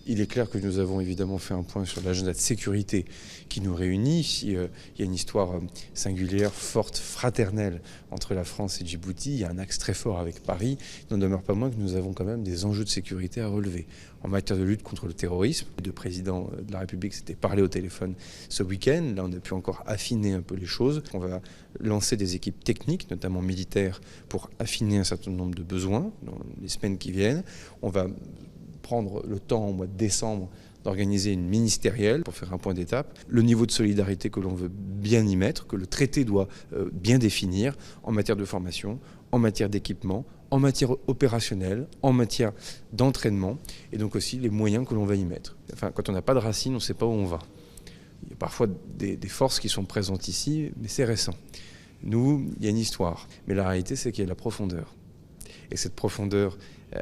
Il est clair que nous avons évidemment fait un point sur l'agenda de sécurité qui nous réunit. Il y a une histoire singulière, forte, fraternelle entre la France et Djibouti. Il y a un axe très fort avec Paris. Il n'en demeure pas moins que nous avons quand même des enjeux de sécurité à relever. En matière de lutte contre le terrorisme, le président de la République s'était parlé au téléphone ce week-end. Là, on a pu encore affiner un peu les choses. On va lancer des équipes techniques, notamment militaires, pour affiner un certain nombre de besoins dans les semaines qui viennent. On va prendre le temps au mois de décembre d'organiser une ministérielle pour faire un point d'étape. Le niveau de solidarité que l'on veut bien y mettre, que le traité doit bien définir en matière de formation, en matière d'équipement, en matière opérationnelle, en matière d'entraînement, et donc aussi les moyens que l'on va y mettre. Enfin, quand on n'a pas de racines, on ne sait pas où on va. Il y a parfois des forces qui sont présentes ici, mais c'est récent. Nous, il y a une histoire, mais la réalité, c'est qu'il y a de la profondeur. Et cette profondeur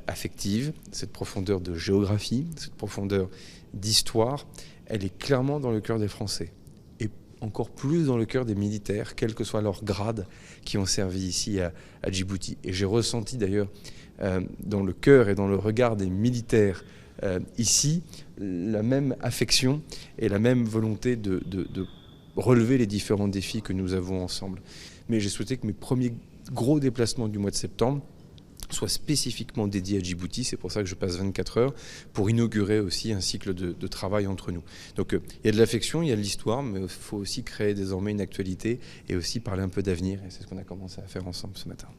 affective, cette profondeur de géographie, cette profondeur d'histoire, elle est clairement dans le cœur des Français. Et encore plus dans le cœur des militaires, quel que soit leur grade, qui ont servi ici à Djibouti. Et j'ai ressenti d'ailleurs dans le cœur et dans le regard des militaires ici la même affection et la même volonté de relever les différents défis que nous avons ensemble. Mais j'ai souhaité que mes premiers gros déplacements du mois de septembre soit spécifiquement dédié à Djibouti. C'est pour ça que je passe 24 heures pour inaugurer aussi un cycle de travail entre nous. Donc il y a de l'affection, il y a de l'histoire, mais il faut aussi créer désormais une actualité et aussi parler un peu d'avenir. Et c'est ce qu'on a commencé à faire ensemble ce matin.